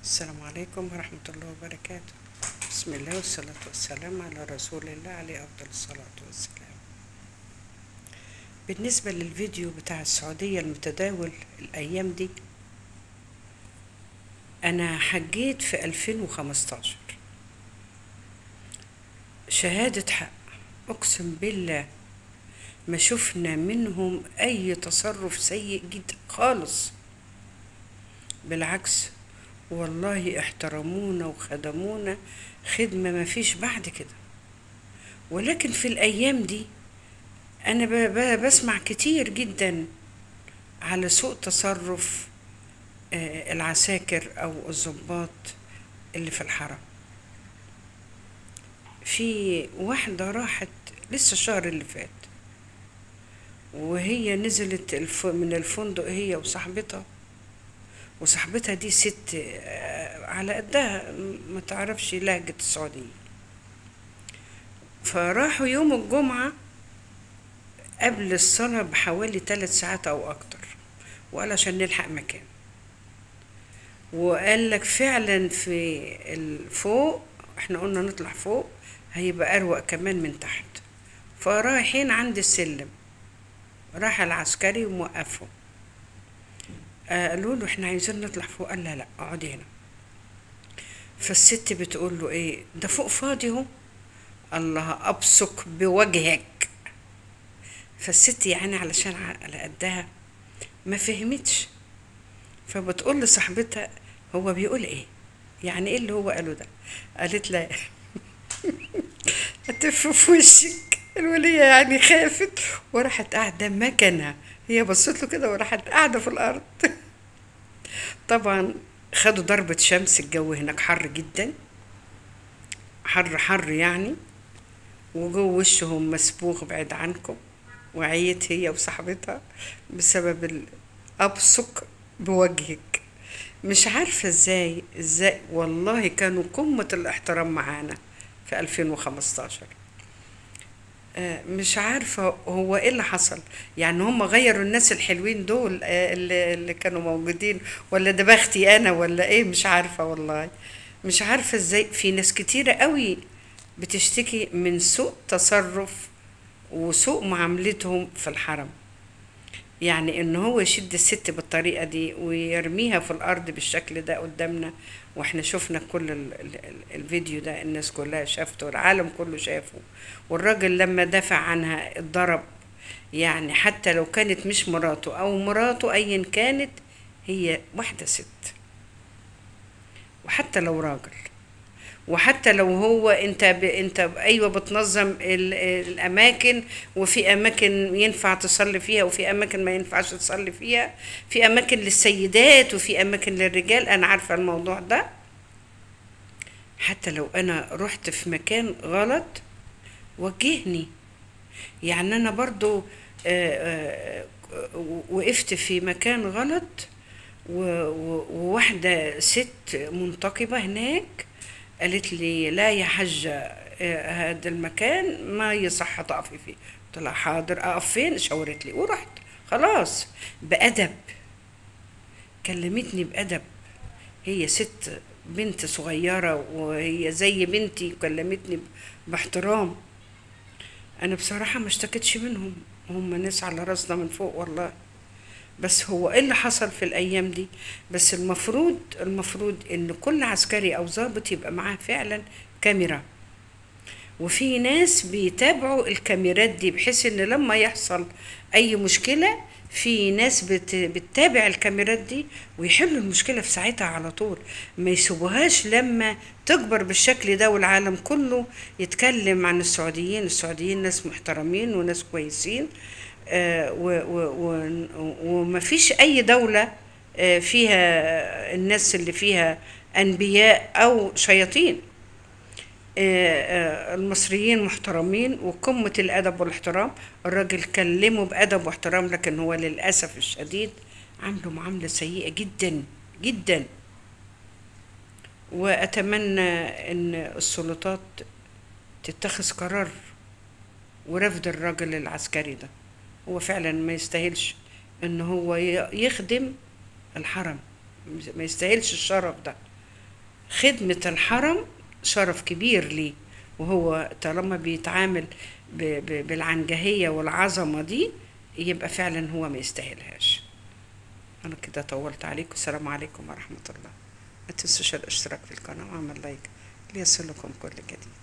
السلام عليكم ورحمة الله وبركاته. بسم الله والصلاة والسلام على رسول الله عليه أفضل الصلاة والسلام. بالنسبة للفيديو بتاع السعودية المتداول الأيام دي، أنا حجيت في 2015 شهادة حق، أقسم بالله ما شفنا منهم أي تصرف سيء جدا خالص، بالعكس والله احترمونا وخدمونا خدمة ما فيش بعد كده. ولكن في الأيام دي أنا بسمع كتير جدا على سوء تصرف العساكر أو الضباط اللي في الحرم. في واحدة راحت لسه الشهر اللي فات، وهي نزلت من الفندق هي وصاحبتها دي ست على قدها ما تعرفش لهجة السعودية. فراحوا يوم الجمعة قبل الصلاة بحوالي 3 ساعات أو أكتر، وقال عشان نلحق مكان، وقال لك فعلا في فوق احنا قلنا نطلع فوق هيبقى أروق كمان من تحت. فرايحين عند السلم، راح العسكري وموقفهم، قالوا له احنا عايزين نطلع فوق، قال لا اقعدي هنا. فالست بتقول له ايه ده فوق فاضي اهو. الله ابصق بوجهك. فالست يعني علشان على قدها ما فهمتش، فبتقول لصاحبتها هو بيقول ايه، يعني ايه اللي هو قاله ده؟ قالت لا هتف في وشك. الولية يعني خافت وراحت قاعدة مكانها، هي بصت له كده وراحت قاعدة في الأرض. طبعا خدوا ضربة شمس، الجو هناك حر جدا، حر يعني، وجو وشهم مسبوغ بعيد عنكم، وعيت هي وصاحبتها بسبب أبصق بوجهك. مش عارفة ازاي والله كانوا قمة الاحترام معانا في 2015. مش عارفة هو ايه اللي حصل، يعني هم غيروا الناس الحلوين دول اللي كانوا موجودين، ولا ده بختي انا ولا ايه؟ مش عارفة والله، مش عارفة ازاي في ناس كتيرة قوي بتشتكي من سوء تصرف وسوء معاملتهم في الحرم. يعني ان هو يشد الست بالطريقة دي ويرميها في الارض بالشكل ده قدامنا، واحنا شفنا كل الفيديو ده، الناس كلها شافته والعالم كله شافه. والراجل لما دافع عنها اتضرب، يعني حتى لو كانت مش مراته او مراته ايا كانت، هي واحدة ست، وحتى لو راجل، وحتى لو هو انت ايوه بتنظم الاماكن، وفي اماكن ينفع تصلي فيها وفي اماكن ما ينفعش تصلي فيها، في اماكن للسيدات وفي اماكن للرجال، انا عارفه الموضوع ده. حتى لو انا رحت في مكان غلط وجهني، يعني انا برضو وقفت في مكان غلط، وواحده ست منتقبه هناك قالت لي لا يا حجة، هذا المكان ما يصح تقفي فيه. قلت لها حاضر، اقف فين؟ شاورت لي ورحت. خلاص بأدب، كلمتني بأدب، هي ست بنت صغيرة وهي زي بنتي، كلمتني باحترام. انا بصراحة ما اشتكتش منهم، هم ناس على راسنا من فوق والله. بس هو ايه اللي حصل في الايام دي؟ بس المفروض ان كل عسكري او ضابط يبقى معاه فعلا كاميرا، وفي ناس بيتابعوا الكاميرات دي، بحيث ان لما يحصل اي مشكلة في ناس بتتابع الكاميرات دي ويحلوا المشكلة في ساعتها على طول، ما يسيبوهاش لما تكبر بالشكل ده والعالم كله يتكلم عن السعوديين ناس محترمين وناس كويسين. وما فيش اي دولة فيها الناس اللي فيها انبياء او شياطين. المصريين محترمين وقمة الادب والاحترام، الراجل كلمه بادب واحترام، لكن هو للاسف الشديد عامله معاملة سيئة جدا جدا. واتمنى ان السلطات تتخذ قرار ورفض الراجل العسكري ده، هو فعلا ما يستاهلش ان هو يخدم الحرم، ما يستاهلش الشرف ده. خدمة الحرم شرف كبير ليه، وهو طالما بيتعامل بالعنجهية والعظمة دي، يبقى فعلا هو ما يستاهلهاش. أنا كده طولت عليكم، السلام عليكم ورحمة الله. ما تنسوش الاشتراك في القناة وعمل لايك ليصلكم كل جديد.